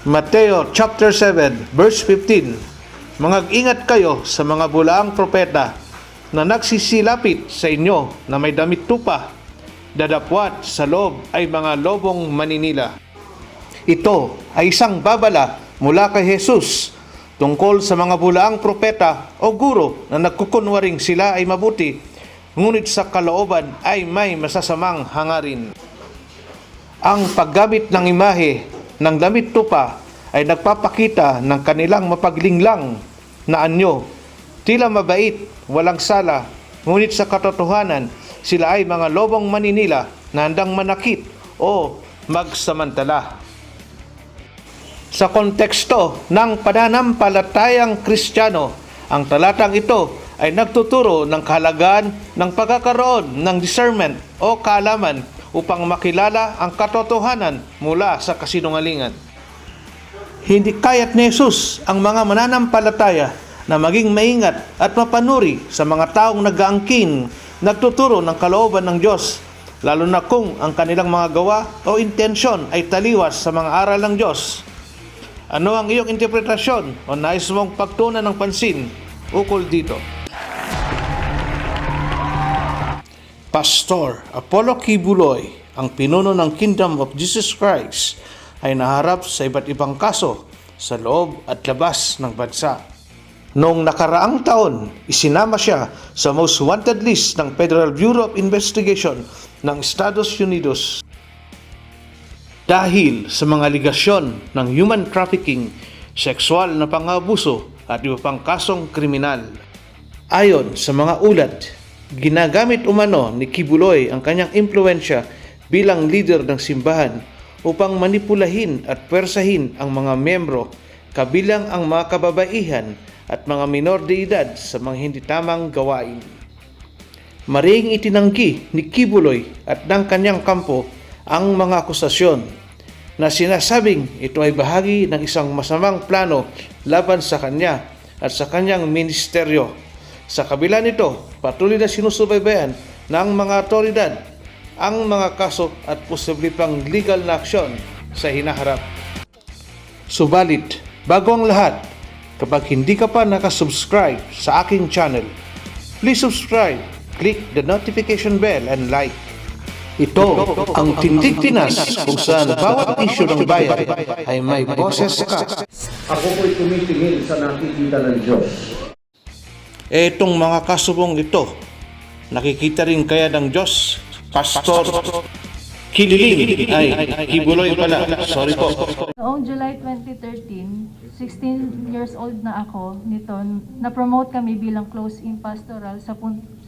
Mateo chapter 7 verse 15. Mangag-ingat kayo sa mga bulaang propeta na nagsisilapit sa inyo na may damit tupa, dadapwat sa loob ay mga lobong maninila. Ito ay isang babala mula kay Jesus tungkol sa mga bulaang propeta o guro na nagkukunwaring sila ay mabuti, ngunit sa kalooban ay may masasamang hangarin. Ang paggamit ng imahe ng damit tupa ay nagpapakita ng kanilang mapaglinglang na anyo. Tila mabait, walang sala, ngunit sa katotohanan, sila ay mga lobong maninila na handang manakit o magsamantala. Sa konteksto ng pananampalatayang Kristiyano, ang talatang ito ay nagtuturo ng kahalagaan ng pagkakaroon ng discernment o kaalaman upang makilala ang katotohanan mula sa kasinungalingan. Hindi kaya't ni Jesus ang mga mananampalataya na maging maingat at mapanuri sa mga taong nag-aangkin, nagtuturo ng kalooban ng Diyos, lalo na kung ang kanilang mga gawa o intensyon ay taliwas sa mga aral ng Diyos. Ano ang iyong interpretasyon o nais mong pagtuunan ng pansin ukol dito? Pastor Apollo Kibuloy, ang pinuno ng Kingdom of Jesus Christ, ay naharap sa iba't ibang kaso sa loob at labas ng bansa. Noong nakaraang taon, isinama siya sa most wanted list ng Federal Bureau of Investigation ng Estados Unidos dahil sa mga aligasyon ng human trafficking, sexual na pang-abuso at iba pang kasong kriminal. Ayon sa mga ulat, ginagamit umano ni Kibuloy ang kanyang impluensya bilang leader ng simbahan upang manipulahin at pwersahin ang mga miyembro, kabilang ang mga kababaihan at mga minor de edad sa mga hindi tamang gawain. Maring itinanggi ni Kibuloy at ng kanyang kampo ang mga akusasyon na sinasabing ito ay bahagi ng isang masamang plano laban sa kanya at sa kanyang ministeryo. Sa kabila nito, patuloy na sinusubaybayan ng mga otoridad ang mga kaso at posible pang legal na aksyon sa hinaharap. Subalit, bago ang lahat, kapag hindi ka pa nakasubscribe sa aking channel, please subscribe, click the notification bell and like. Ito ang Tindig Pinas kung saan bawat isyu ng bayan ay may boses ka. Ako po'y tumitingin sa nakikita ng Diyos. Etong mga kasubong ito, nakikita rin kaya ng Diyos? Pastor Kililing ay Kibuloy pala. Sorry po. Noong July 2013, 16 years old na ako nito, na-promote kami bilang close-in pastoral.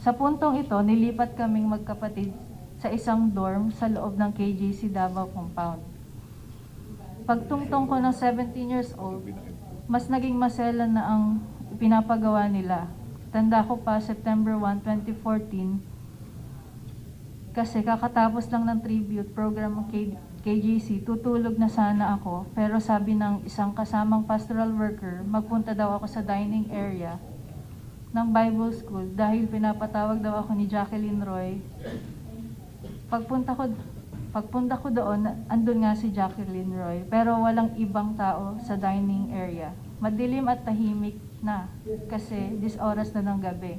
Sa puntong ito, nilipat kaming magkapatid sa isang dorm sa loob ng KJC Davao Compound. Pagtungtong ko ng 17 years old, mas naging masela na ang pinapagawa nila. Tanda ko pa, September 1, 2014, kasi kakatapos lang ng tribute program ng KJC, tutulog na sana ako, pero sabi ng isang kasamang pastoral worker, magpunta daw ako sa dining area ng Bible School dahil pinapatawag daw ako ni Jacqueline Roy. Pagpunta ko doon, andun nga si Jacqueline Roy, pero walang ibang tao sa dining area. Madilim at tahimik na kasi 10 oras na ng gabi.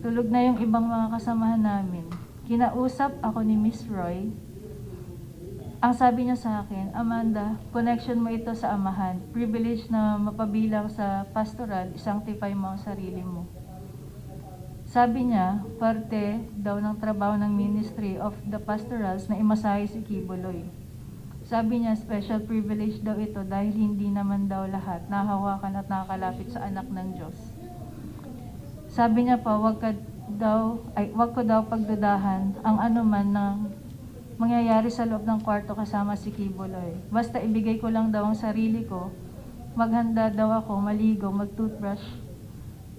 Tulog na yung ibang mga kasamahan namin. Kinausap ako ni Miss Roy. Ang sabi niya sa akin, Amanda, connection mo ito sa amahan. Privilege na mapabilang sa pastoral, isanctify mo ang sarili mo. Sabi niya, parte daw ng trabaho ng Ministry of the Pastorals na imasahe si Kibuloy. Sabi niya, special privilege daw ito dahil hindi naman daw lahat nahawakan at nakakalapit sa anak ng Diyos. Sabi niya pa, wag ko daw pagdudahan ang anuman ng mangyayari sa loob ng kwarto kasama si Kibuloy. Basta ibigay ko lang daw ang sarili ko, maghanda daw ako, maligo, mag-toothbrush.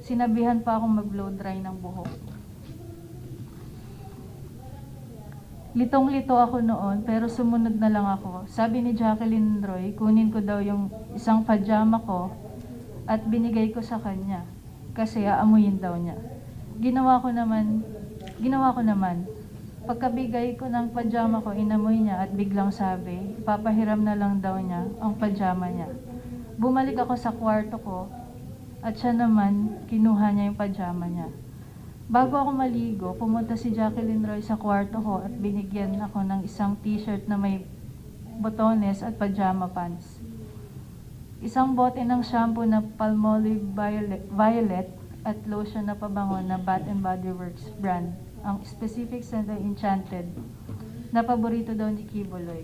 Sinabihan pa akong mag-blow dry ng buhok. Litong-lito ako noon, pero sumunod na lang ako. Sabi ni Jacqueline Roy, kunin ko daw yung isang pajama ko at binigay ko sa kanya kasi aamuyin daw niya. Ginawa ko naman. Pagkabigay ko ng pajama ko, inamoy niya at biglang sabi, ipapahiram na lang daw niya ang pajama niya. Bumalik ako sa kwarto ko at siya naman kinuha niya yung pajama niya. Bago ako maligo, pumunta si Jacqueline Roy sa kwarto ko at binigyan ako ng isang t-shirt na may botones at pajama pants. Isang bote ng shampoo na Palmolive Violet at lotion na pabango na Bath and Body Works brand. Ang specific scent ay Enchanted, na paborito daw ni Kibuloy.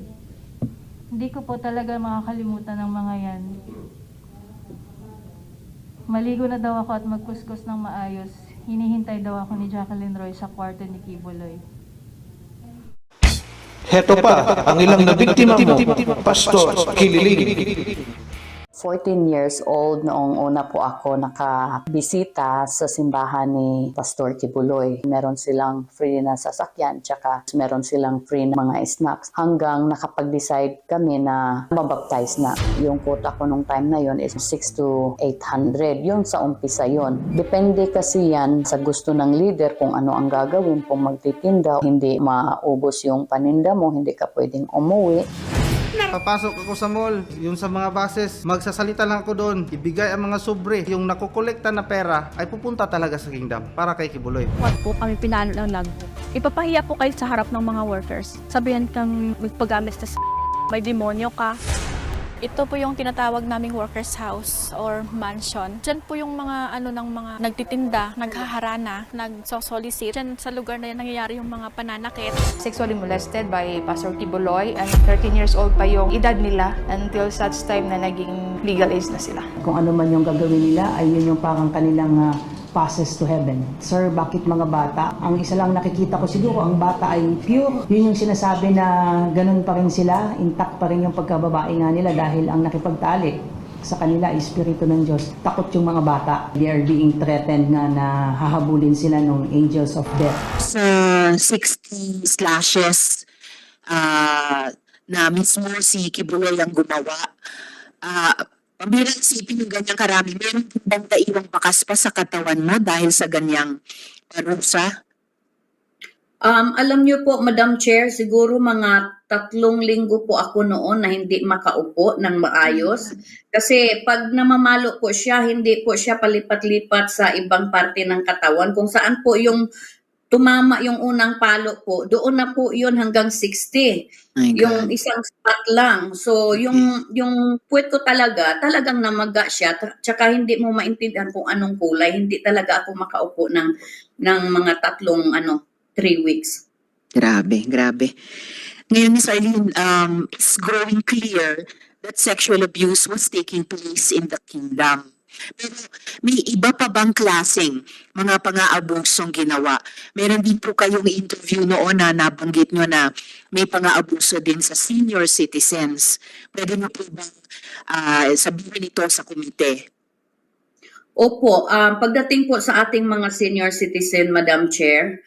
Hindi ko po talaga makakalimutan ng mga yan. Maligo na daw ako at magkuskus ng maayos. Hinihintay daw ako ni Jacqueline Roy sa kwarto ni Kibuloy. Heto pa ang ilang nabiktima mo, Pastor Kililing. 14 years old noong una po ako nakabisita sa simbahan ni Pastor Kibuloy. Meron silang free na sasakyan, tsaka meron silang free na mga snacks. Hanggang nakapag-decide kami na mabaptize na. Yung quota ko nung time na yon is 6 to 800. Yun sa umpisa yon. Depende kasi yan sa gusto ng leader kung ano ang gagawin. Kung magtitinda, hindi maubos yung paninda mo, hindi ka pwedeng umuwi. Papasok ako sa mall, yung sa mga buses, magsasalita lang ako doon, ibigay ang mga sobre. Yung nakukolekta na pera ay pupunta talaga sa kingdom para kay Kibuloy. Huwag po kami pinano ng logbook. Ipapahiya po kayo sa harap ng mga workers. Sabihan kang magpagamit sa may demonyo ka. Ito po yung tinatawag naming workers house or mansion. Diyan po yung mga ng mga nagtitinda, naghaharana, nagsosolicit. Diyan sa lugar na yan nangyayari yung mga pananakit. Sexually molested by Pastor Kibuloy and 13 years old pa yung edad nila until such time na naging legal age na sila. Kung ano man yung gagawin nila ay yun yung parang kanilang passes to heaven. Sir, bakit mga bata? Ang isa lang nakikita ko siguro, ang bata ay pure. Yun yung sinasabi na ganun pa rin sila, intact pa rin yung pagkababae nga nila dahil ang nakipagtalik sa kanila ay Espiritu ng Diyos. Takot yung mga bata. They are being threatened na hahabulin sila ng angels of death. Sa 60 slashes na mismo si Kibuloy ang gumawa, pambirang isipin yung ganyang karami, meron bang naiwang bakas pa sa katawan mo dahil sa ganyang parusa? Alam niyo po, Madam Chair, siguro mga 3 linggo po ako noon na hindi makaupo ng maayos. Kasi pag namamalo po siya, hindi po siya palipat-lipat sa ibang parte ng katawan. Kung saan po yung tumama yung unang palo po, doon na po yun hanggang 60. Yung isang spot lang. So, yung puwet ko talagang namaga siya. Tsaka hindi mo maintindihan kung anong kulay. Hindi talaga ako makaupo ng mga 3 weeks. Grabe. Ngayon, Ms. Arlene, it's growing clear that sexual abuse was taking place in the kingdom. Pero may iba pa bang klaseng mga pang-aabusong ginawa? Meron din po kayong interview noon na nabanggit nyo na may pang-aabuso din sa senior citizens. Pwede mo po bang sabihin ito sa komite? Opo, pagdating po sa ating mga senior citizen, Madam Chair,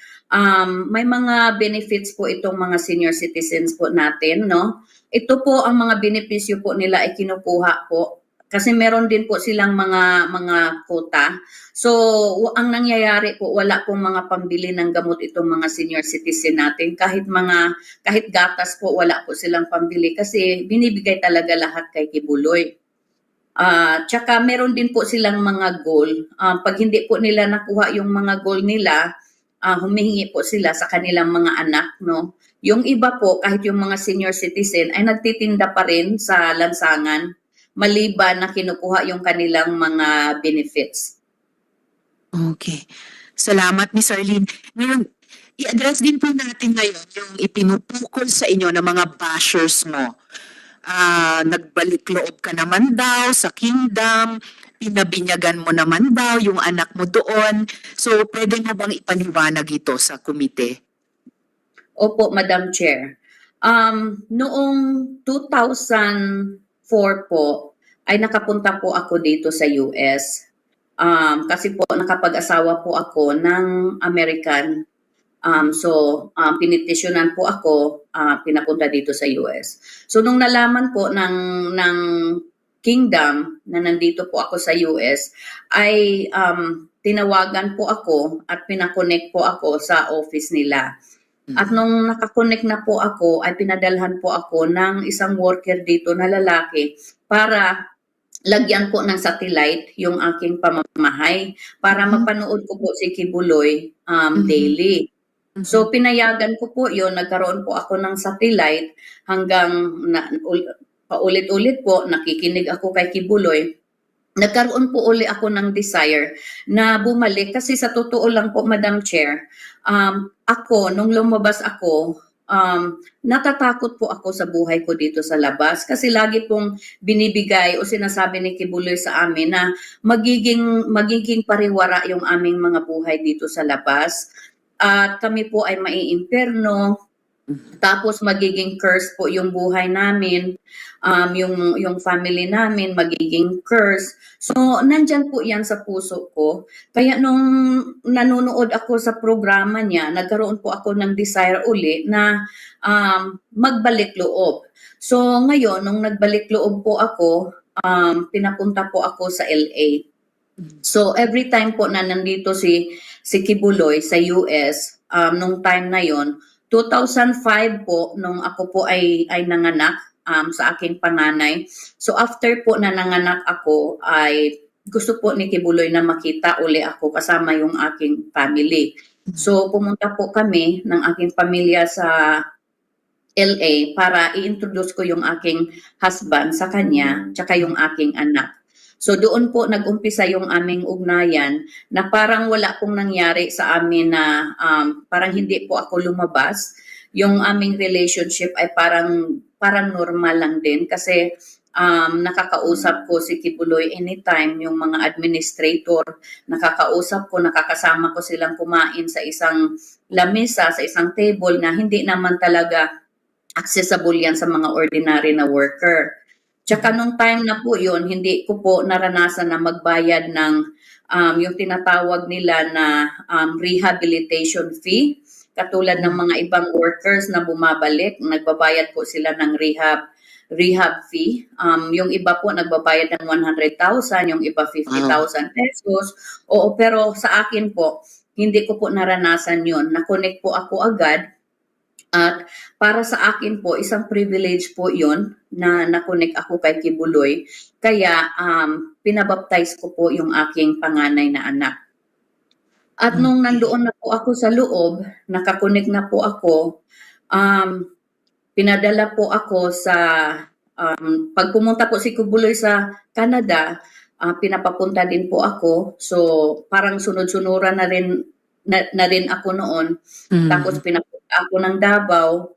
may mga benefits po itong mga senior citizens po natin, no? Ito po ang mga benepisyo po nila ay kinukuha po. Kasi meron din po silang mga quota. So, ang nangyayari po, wala pong mga pambili ng gamot itong mga senior citizen natin. Kahit gatas po, wala po silang pambili kasi binibigay talaga lahat kay Kibuloy. Tsaka meron din po silang mga goal. Pag hindi po nila nakuha yung mga goal nila, humihingi po sila sa kanilang mga anak, no? Yung iba po, kahit yung mga senior citizen, ay nagtitinda pa rin sa lansangan, maliban na kinukuha yung kanilang mga benefits. Okay. Salamat, Ms. Arlene. Ngayon, i-address din po natin ngayon yung ipinupukol sa inyo ng mga bashers mo. Nagbalik loob ka naman daw sa kingdom, pinabinyagan mo naman daw yung anak mo doon. So, pwede mo bang ipaliwanag ito sa komite? Opo, Madam Chair. Noong 2004 po, ay nakapunta po ako dito sa US. Kasi po nakapag-asawa po ako ng American. Pinitisyonan po ako, pinapunta dito sa US. So, nung nalaman po ng kingdom na nandito po ako sa US, ay tinawagan po ako at pinakonect po ako sa office nila. At nung nakakonect na po ako, ay pinadalhan po ako ng isang worker dito na lalaki para lagyan po ng satellite yung aking pamamahay para mapanood ko po si Kibuloy daily. So pinayagan ko po yun, nagkaroon po ako ng satellite hanggang paulit-ulit po nakikinig ako kay Kibuloy. Nagkaroon po uli ako ng desire na bumalik kasi sa totoo lang po, Madam Chair, ako, nung lumabas ako, natatakot po ako sa buhay ko dito sa labas kasi lagi pong binibigay o sinasabi ni Kibuloy sa amin na magiging pariwara yung aming mga buhay dito sa labas at kami po ay maiimperno. Tapos magiging curse po yung buhay namin, yung family namin magiging curse. So nandyan po yan sa puso ko. Kaya nung nanonood ako sa programa niya, nagkaroon po ako ng desire uli na magbalik loob. So ngayon, nung nagbalik loob po ako, pinapunta po ako sa LA. So every time po na nandito si Kibuloy sa US, nung time na yon, 2005 po, nung ako po ay nanganak sa aking panganay. So after po na nanganak ako, ay gusto po ni Kibuloy na makita uli ako kasama yung aking family. So pumunta po kami ng aking pamilya sa LA para i-introduce ko yung aking husband sa kanya, tsaka yung aking anak. So doon po nag-umpisa yung aming ugnayan na parang wala pong nangyari sa amin na parang hindi po ako lumabas. Yung aming relationship ay parang normal lang din kasi nakakausap ko si Kibuloy anytime, yung mga administrator, nakakausap ko, nakakasama ko silang kumain sa isang lamesa, sa isang table na hindi naman talaga accessible yan sa mga ordinary na worker. Tsaka nung time na po yun, hindi ko po naranasan na magbayad ng yung tinatawag nila na rehabilitation fee. Katulad ng mga ibang workers na bumabalik, nagbabayad po sila ng rehab fee. Yung iba po nagbabayad ng 100,000, yung iba 50,000 pesos. Oo, pero sa akin po, hindi ko po naranasan yun. Na-connect po ako agad. At para sa akin po, isang privilege po yun na na-connect ako kay Kibuloy. Kaya pinabaptize ko po yung aking panganay na anak. At nung nandoon na po ako sa loob, nakakonek na po ako, pinadala po ako sa, pag pumunta po si Kibuloy sa Canada, pinapapunta din po ako. So parang sunod-sunuran na rin ako noon. Tapos pinapunta ako ng Davao,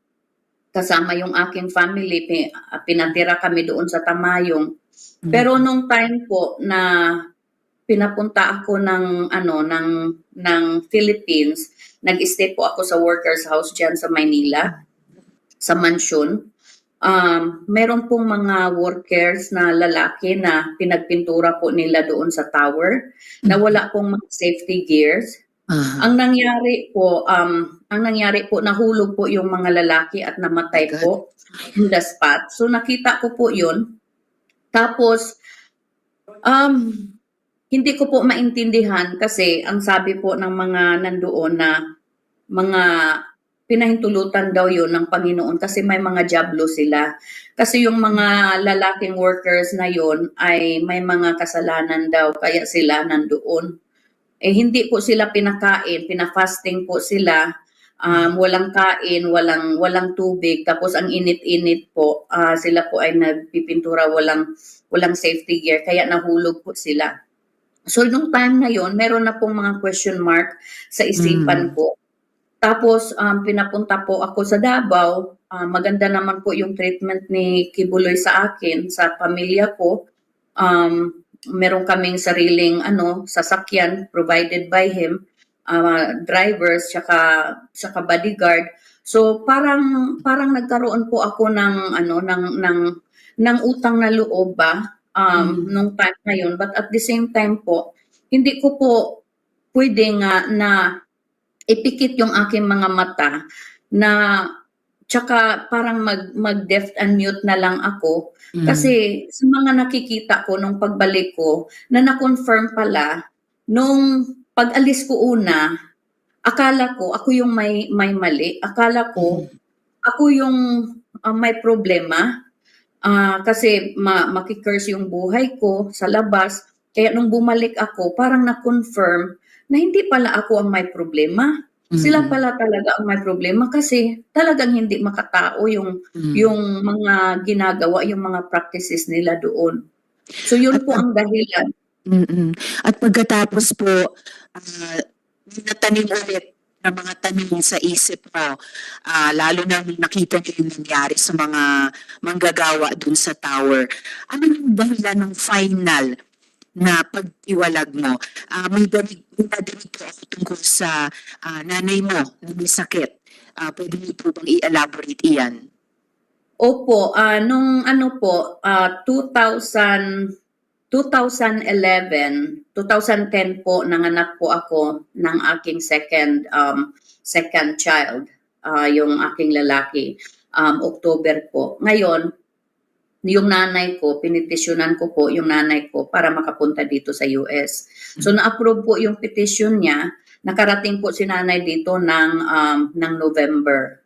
kasama yung aking family, pinatira kami doon sa Tamayong. Pero nung time po na pinapunta ako ng Philippines, nag-stay po ako sa workers house diyan sa Maynila, sa mansion. Meron pong mga workers na lalaki na pinagpintura po nila doon sa tower, na wala pong mga safety gears. Ang nangyari po, nahulog po yung mga lalaki at namatay po in the spot. So nakita ko po yun. Tapos, hindi ko po maintindihan kasi ang sabi po ng mga nandoon na mga pinahintulutan daw yun ng Panginoon kasi may mga jablo sila. Kasi yung mga lalaking workers na yun ay may mga kasalanan daw kaya sila nandoon. Hindi po sila pinakain, pinafasting po sila, walang kain, walang tubig, tapos ang init-init po, sila po ay nagpipintura, walang safety gear, kaya nahulog po sila. So nung time na yon, meron na pong mga question mark sa isipan ko. Tapos pinapunta po ako sa Davao, maganda naman po yung treatment ni Kibuloy sa akin, sa pamilya ko. Meron kaming sariling sasakyan provided by him, drivers tsaka bodyguard. So parang nagkaroon po ako ng utang na loob ba nung time na yun, but at the same time po hindi ko po pwedeng na ipikit yung aking mga mata na tsaka parang mag-deaf and mute na lang ako. Kasi sa mga nakikita ko nung pagbalik ko, na na-confirm pala, nung pag-alis ko una, akala ko ako yung may mali. Akala ko ako yung may problema. Kasi makikurse yung buhay ko sa labas. Kaya nung bumalik ako, parang na-confirm na hindi pala ako ang may problema. Sila pala talaga ang may problema kasi talagang hindi makatao yung mga ginagawa, yung mga practices nila doon. So yun po ang dahilan. At pagkatapos po, natanim ulit ng mga tanong sa isip mo, lalo na nung nakita niyo yung nangyari sa mga manggagawa dun sa tower. Ano yung dahilan ng final na pag-iwalag mo? May nadinig po ako tungkol sa nanay mo na may sakit. Pwede niyo po bang i-elaborate iyan? Opo, nung 2010 po, nanganak po ako ng aking second child, yung aking lalaki, October po. Ngayon, yung nanay ko, pinitisyonan ko po yung nanay ko para makapunta dito sa US. So na-approve po yung petition niya, nakarating po si nanay dito ng November.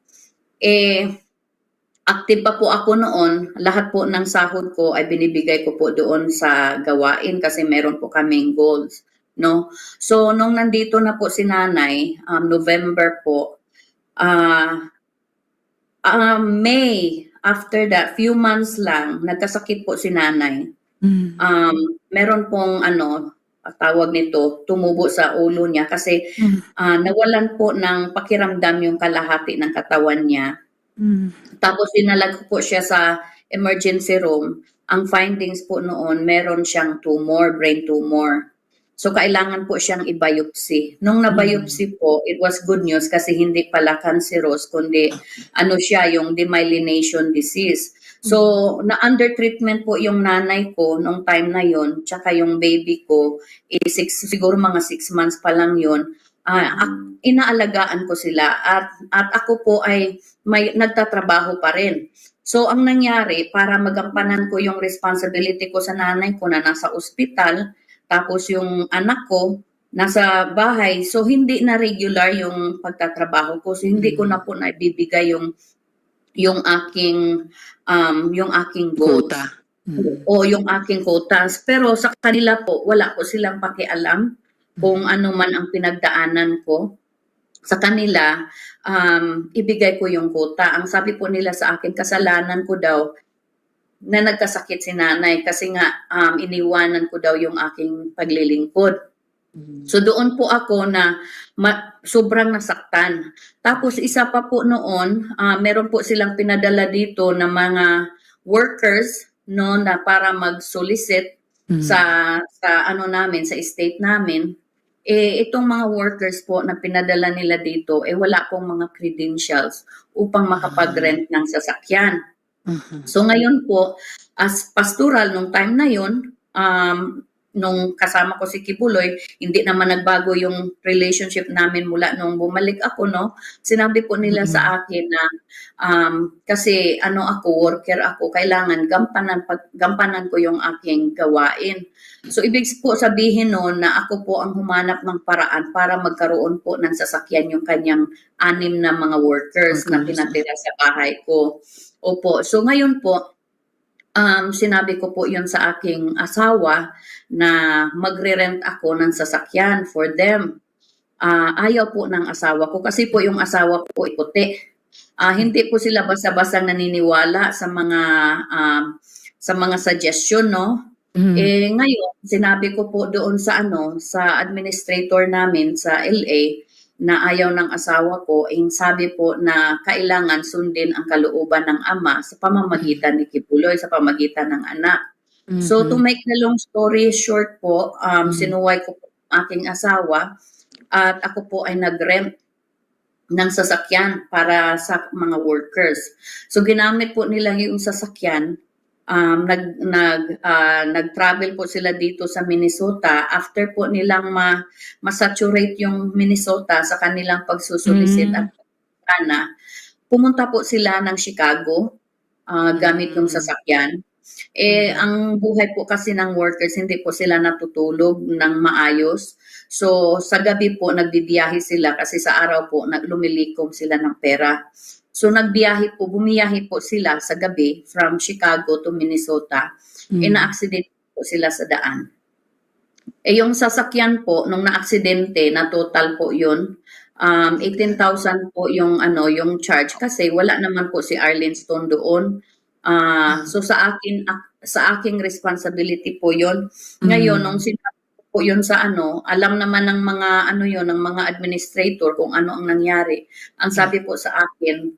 Active pa po ako noon, lahat po ng sahod ko ay binibigay ko po doon sa gawain kasi meron po kaming goals, no? So nung nandito na po si nanay, November po, May, after that, few months lang, nagkasakit po si nanay. Meron pong tawag nito, tumubo sa ulo niya kasi nawalan po ng pakiramdam yung kalahati ng katawan niya. Tapos dinalag ko po siya sa emergency room. Ang findings po noon, meron siyang tumor, brain tumor. So kailangan po siyang i-biopsy. Nung na-biopsy po, it was good news kasi hindi pala cancerous, kundi siya, yung demyelination disease. So na-under treatment po yung nanay ko nung time na yon, tsaka yung baby ko, siguro mga 6 months pa lang yon. Inaalagaan ko sila at ako po ay nagtatrabaho pa rin. So ang nangyari, para magampanan ko yung responsibility ko sa nanay ko na nasa ospital, tapos yung anak ko nasa bahay, so hindi na regular yung pagtatrabaho ko. So hindi ko na po naibibigay yung aking Quota. o yung aking quotas. Pero sa kanila po, wala ko silang pakialam kung ano man ang pinagdaanan ko. Sa kanila, ibigay ko yung quota. Ang sabi po nila sa akin, kasalanan ko daw na nagkasakit si nanay kasi nga iniwanan ko daw yung aking paglilingkod. So doon po ako na sobrang nasaktan. Tapos isa pa po noon, meron po silang pinadala dito na mga workers na para mag-solicit sa namin, sa estate namin. Itong mga workers po na pinadala nila dito, wala pong mga credentials upang makapag-rent ng sasakyan. So ngayon po, as pastoral nung time na yun, nung kasama ko si Kibuloy, hindi naman nagbago yung relationship namin mula nung bumalik ako, no? Sinabi po nila sa akin na kasi ako, worker ako, kailangan gampanan ko yung aking gawain. So ibig po sabihin noon na ako po ang humanap ng paraan para magkaroon po ng sasakyan yung kanyang 6 na mga workers na pinatira sa bahay ko. Opo. So ngayon po, sinabi ko po yun sa aking asawa na magre-rent ako ng sasakyan for them. Ayaw po ng asawa ko kasi po yung asawa ko puti. Hindi po sila basta-basta naniniwala sa mga suggestion, no? Ngayon, sinabi ko po doon sa administrator namin sa LA na ayaw ng asawa ko, sabi po na kailangan sundin ang kalooban ng ama sa pamamagitan ni Kibuloy, sa pamamagitan ng anak. So to make the long story short po, sinuway ko po ang aking asawa at ako po ay nag-rent ng sasakyan para sa mga workers. So ginamit po nila yung sasakyan. Nag-travel po sila dito sa Minnesota. After po nilang masaturate yung Minnesota sa kanilang pagsusulisit at pumunta po sila ng Chicago gamit yung sasakyan. Ang buhay po kasi ng workers, hindi po sila natutulog ng maayos. So, sa gabi po, nagbibiyahe sila kasi sa araw po, lumilikom sila ng pera. So, bumiyahe po sila sa gabi from Chicago to Minnesota. Na-accident po sila sa daan. Yung sasakyan po, nung na-aksidente, na total po yun, 18,000 po yung charge kasi wala naman po si Arlene Stone doon. So sa aking responsibility po 'yon. Ngayon nung sinabi po 'yon sa alam naman ng mga ng mga administrator kung ano ang nangyari. Ang sabi po sa akin,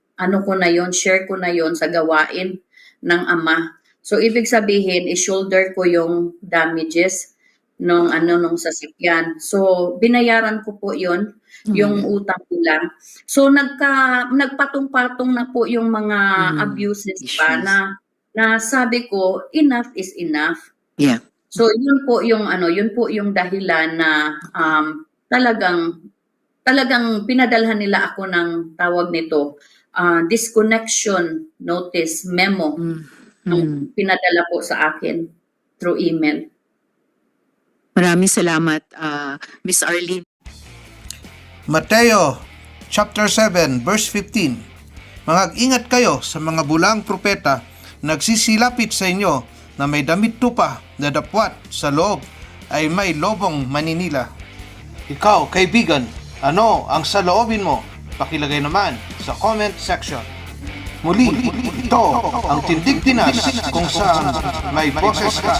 share ko na 'yon sa gawain ng ama. So ibig sabihin, i-shoulder ko yung damages nung sasakyan. So binayaran ko po 'yon. Yung utang nila. So nagpatong-patong na po yung mga abuses pa na sabi ko enough is enough. Yeah. So yun po yung dahilan na talagang pinadalhan nila ako ng tawag nito disconnection notice memo. Pinadala po sa akin through email. Maraming salamat, Miss Arlene. Mateo chapter 7 verse 15. Mangag-ingat kayo sa mga bulang propeta nagsisilapit sa inyo na may damit tupa na dapwat sa loob ay may lobong maninila. Ikaw, kaibigan, ano ang saloobin mo? Pakilagay naman sa comment section. Muli, ito ang Tindig Pinas kung saan may boses ka.